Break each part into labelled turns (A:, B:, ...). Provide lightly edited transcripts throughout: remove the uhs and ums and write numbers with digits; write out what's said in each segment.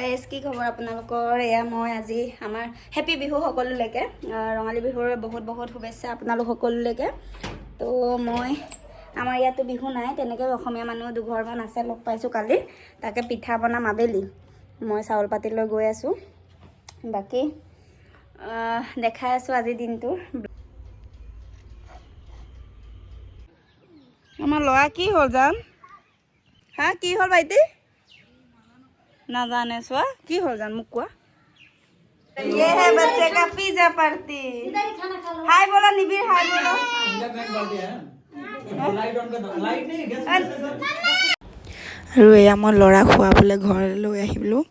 A: Guys কি খবৰ আপোনালোকৰ এয়া মই আজি আমাৰ হেপী বিহু সকলোলৈকে ৰঙালী বিহুৰ বহুত বহুত শুভেচ্ছা আপোনালোক সকলোলৈকে তো মই আমাৰ ইয়াতো বিহু নাই তেনেকৈ অসমীয়া মানুহ দুঘৰমান আছে লগ পাইছোঁ কালি তাকে পিঠা বনাম আবেলি মই চাউল পাতি লৈ গৈ আছোঁ বাকী দেখাই আছোঁ আজি দিনটো আমাৰ ল'ৰা কি হ'ল জান হা কি হ'ল ভাইটি नाजाने स्वा की हो जान मुकुआ ये है बच्चे का पिज्जा पार्टी हाय बोलो निबिर हाय बोलो
B: আৰু এয়া মই ল'ৰা খুৱাবলৈ ঘৰলৈ আহিলোঁ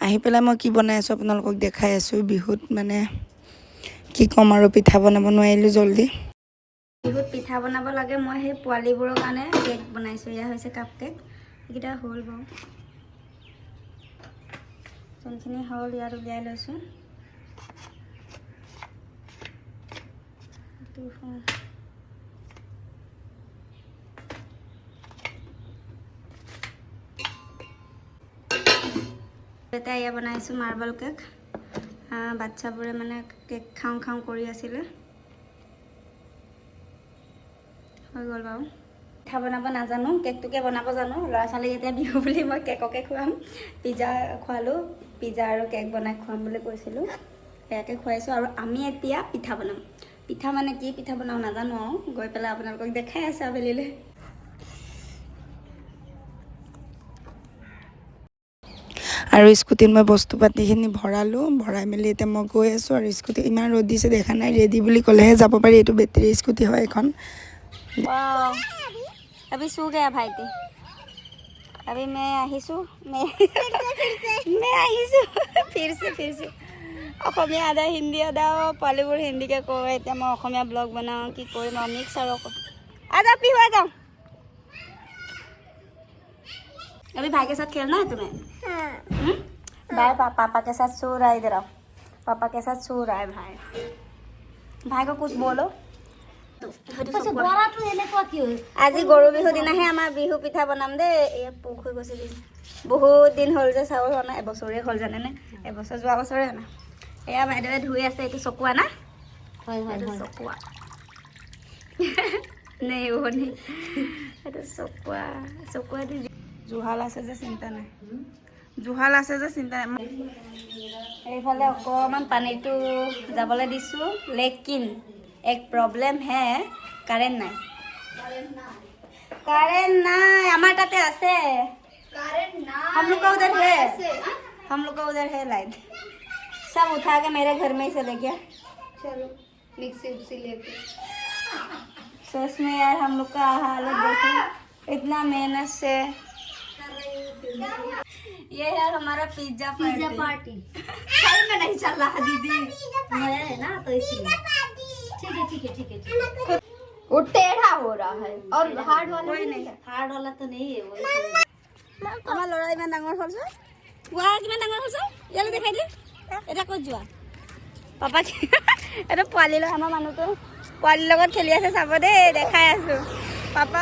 B: আহি পেলাই মই কি বনাই আছোঁ আপোনালোকক দেখাই আছোঁ বিহুত মানে কি ক'ম আৰু পিঠা বনাব নোৱাৰিলোঁ জলদি
A: বিহুত পিঠা বনাব লাগে মই সেই পোৱালিবোৰৰ কাৰণে কেক বনাইছোঁ এয়া হৈছে কাপ কেক এইকেইটা হ'ল বাৰু যোনখিনি হ'ল ইয়াত উলিয়াই লৈছোঁ এতিয়া এয়া বনাইছোঁ মাৰ্বল কেক বাচ্চাবোৰে মানে কেক খাওঁ খাওঁ কৰি আছিলে হৈ গ'ল বাৰু পিঠা বনাব নাজানো কেকটোকে বনাব জানো ল'ৰা ছোৱালী এতিয়া বিহু বুলি মই কেককে খুৱাম পিজ্জা খোৱালোঁ পিজ্জা আৰু কেক বনাই খুৱাম বুলি কৈছিলোঁ সেয়াকে খুৱাইছোঁ আৰু আমি এতিয়া পিঠা বনাম পিঠা মানে কি পিঠা বনাওঁ নাজানো আৰু গৈ পেলাই আপোনালোকক দেখাই আছে আবেলিলৈ
B: আৰু স্কুটিত মই বস্তু পাতিখিনি ভৰালোঁ ভৰাই মেলি এতিয়া মই গৈ আছোঁ আৰু স্কুটি ইমান ৰ'দ দিছে দেখা নাই ৰেডি বুলি ক'লেহে যাব পাৰি এইটো বেটেৰী স্কুটি হয় এখন
A: अभी सो गया भाईटी अभी मैं आहिसु मैं आहिसु फिर से অসমীয়া আদা হিন্দী আদা পোৱালিবোৰ হিন্দীকে কয় এতিয়া মই অসমীয়া ব্লগ বনাওঁ কি কৰিম আৰু মিক্স আৰু आजा पिहू आ जाओ अभी भाई के साथ खेलना है तुम्हें बाय पापा के साथ सो रहा है इधर आओ पापा के साथ सो रहा है भाई को कुछ बोलो আজি গৰু বিহু দিনাহে আমাৰ বিহু পিঠা বনাম দেই এই পোক হৈ গৈছে বহুত দিন হ'ল যে চাউল হোৱা নাই এবছৰে হ'ল জানেনে এবছৰ যোৱা বছৰে না এয়া বাইদেৱে ধুই আছে এইটো চকুৱা না চকুৱা নেই শুনি এইটো চকুৱা দি জুহাল আছে যে চিন্তা নাই এইফালে অকণমান পানীটো যাবলৈ দিছোঁ লেকিন एक प्रॉब्लम है करेंट नहीं हमारे ताते आसे हम लोग का उधर है लाइट सब उठा के मेरे घर में ही चले गया चलो मिक्सी लेके सोच में यार हम लोग का हालत देखो इतना मेहनत से ये है हमारा पिज्जा पार्टी सही में नहीं चल रहा दीदी नया है ना तो इसलिए ठीक है वो टेढ़ा हो रहा है और हार्ड वाला कोई नहीं हार्ड वाला तो नहीं है वो আমার লৰা ইমান ডাঙৰ হ'ল যে ওৱা কিমান ডাঙৰ হ'ল যে ইয়ালে দেখাই দে এটা ক'ত যোৱা পাপা এটা পোৱালি লৈ আমাৰ মানুহটো পোৱালিৰ লগত খেলি আছে চাব দেই দেখাই আছো পাপা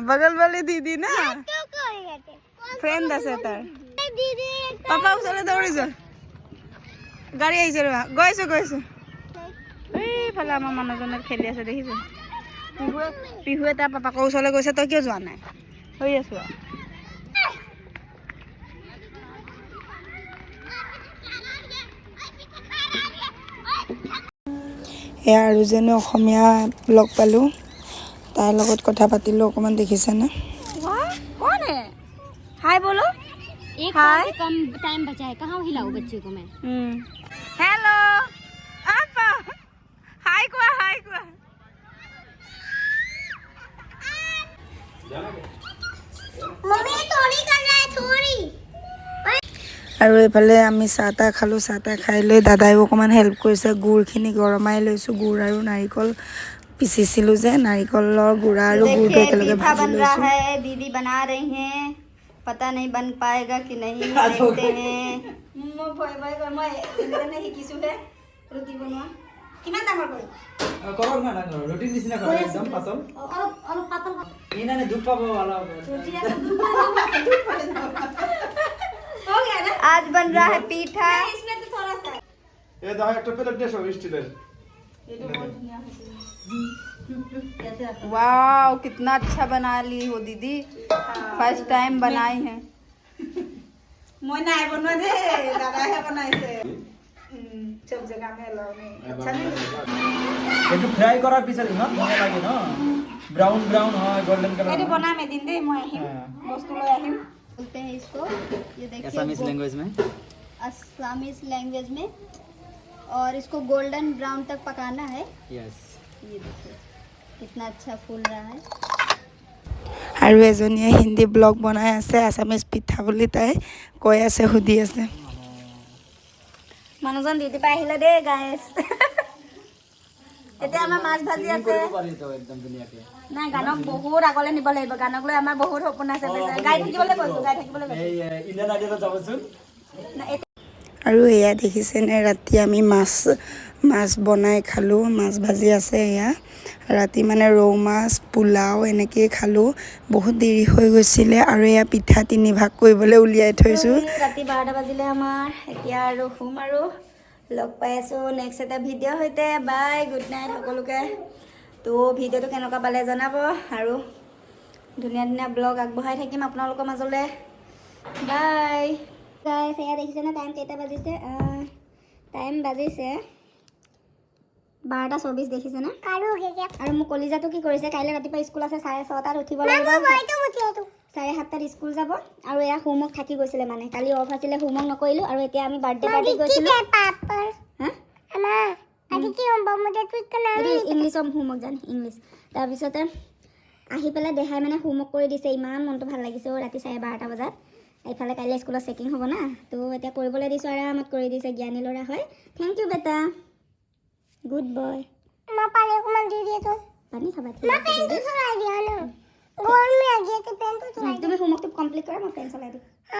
B: বগল वाली दीदी ना फ्रेंड আছে তাৰ পাপা ওচৰলৈ দৌৰি যা গাড়ী আহিছে ৰবা গৈছো এইফালে আমাৰ মানুহজনে খেলি আছে দেখিছে পিহুৱে তাৰ পাপাকৰ ওচৰলৈ গৈছে তই কিয় যোৱা নাই হৈ আছো এয়া আৰু যেনে অসমীয়া লগ পালোঁ তাইৰ লগত কথা পাতিলোঁ অকণমান দেখিছেনে
A: कौन है हाय बोलो
C: एक साल से कम टाइम बचा है कहाँ हिलाओ बच्चे को मैं
A: हेलो आपा हाय को मम्मी थोड़ी कर रहा है थोड़ी
B: আৰু এইফালে আমি চাহ তাহ খালোঁ চাহ তাহ খাই লৈ দাদাইও অকণমান হেল্প কৰিছে গুড়খিনি গৰমাই লৈছোঁ গুড় আৰু নাৰিকল পিচিছিলোঁ যে নাৰিকলৰ গুড়া আৰু গুড়টো একেলগে ভাজি লৈছোঁ
A: दीदी बना रही हैं पता नहीं बन पाएगा कि नहीं देखते हैं मैं শিকিছোঁ হে ৰুটি বনোৱা কিমান ডাঙৰ কৰি
D: কৰক না ডাঙৰ ৰুটি নিচিনা কৰক একদম পাতল
A: অলপ পাতল
D: ইনানে দুখ পাব वाला
A: ৰুটি দুখ आज बन रहा है पीठा।
D: ये दाओ एक प्लेट दे सो स्टीलर
B: वाओ कितना अच्छा बना ली हो दीदी, फर्स्ट टाइम बनाई है।
E: মই নাই বনোৱা দে দাদাহে বনাইছে চব জেগা মে লাउने अच्छा नहीं
D: এইটো ফ্রাই করার পিছত ইমান ভাল লাগে ন, ব্রাউন ব্রাউন হয় গোল্ডেন কালার।
E: এইটো বনাম এদিন দে মই আহিম বস্তু লৈ আহিম।
A: बोलते हैं इसको, ये देखिए
D: असमीज लैंग्वेज में
A: असमीज लैंग्वेज में, और इसको गोल्डन ब्राउन तक पकाना है।
D: यस।
A: ये देखिए कितना अच्छा फूल रहा है।
B: আৰু এজনীয়ে হিন্দী ব্লগ বনাই আছে, আছামিজ পিঠা বুলি তাই কৈ আছে, সুধি আছে।
A: মানুহজন ডিউটি পাই আহিলে দেই গাইছ। এতিয়া আমাৰ মাছ ভাজি আছে।
D: পাৰি তো একদম ধুনীয়াকে।
A: নাই গানক বহুত আগলৈ নিব লাগিব, গানক লৈ আমাৰ বহুত সপোন আছে। গাই থাকিবলৈ কৈছো, গাই থাকিবলৈ কৈছো।
D: এই ইণ্ডিয়ান আইডলত যাবচোন।
B: আৰু এয়া দেখিছেনে, ৰাতি আমি মাছ বনাই খালোঁ, মাছ ভাজি আছে এয়া। ৰাতি মানে ৰৌ মাছ পোলাও এনেকেই খালোঁ, বহুত দেৰি হৈ গৈছিলে। আৰু এয়া পিঠা 3 ভাগ কৰিবলৈ উলিয়াই থৈছোঁ।
A: ৰাতি 12টা বাজিলে আমাৰ, এতিয়া আৰু শুম আৰু লগ পাই আছোঁ নেক্সট এটা ভিডিঅ' সৈতে। বাই, গুড নাইট সকলোকে। তো ভিডিঅ'টো কেনেকুৱা পালে জনাব, আৰু ধুনীয়া ধুনীয়া ব্লগ আগবঢ়াই থাকিম আপোনালোকৰ মাজলৈ। বাই গাইছ, এয়া দেখিছেনে টাইম কেইটা বাজিছে? টাইম বাজিছে 12:24 দেখিছেনে? আৰু মোৰ কলিজাটো কি কৰিছে, কাইলৈ ৰাতিপুৱা স্কুল আছে, 6:30 উঠিব লাগিব, 7:30 স্কুল যাব। আৰু এয়া হোমৱৰ্ক থাকি গৈছিলে, মানে কালি অফ আছিলে, হোমৱৰ্ক নকৰিলোঁ। আৰু এতিয়া আমি বাৰ্থডে পাৰ্টি গৈছিলোঁ। ইংলিছৰ হোমৱৰ্ক জানে, ইংলিছ। তাৰপিছতে আহি পেলাই দেহাই মানে হোমৱৰ্ক কৰি দিছে, ইমান মনটো ভাল লাগিছে। ৰাতি 12:30 বজাত এইফালে কাইলৈ স্কুলত চেকিং হ'ব না, তো এতিয়া কৰিবলৈ দিছোঁ, আৰামত কৰি দিছে, জ্ঞানী ল'ৰা হয়। থেংক ইউ বেটা, গুড বয়। পানী খাবা, তুমি হোমৱৰ্কটো কমপ্লিট কৰা, মই ফেন চলাই দিম।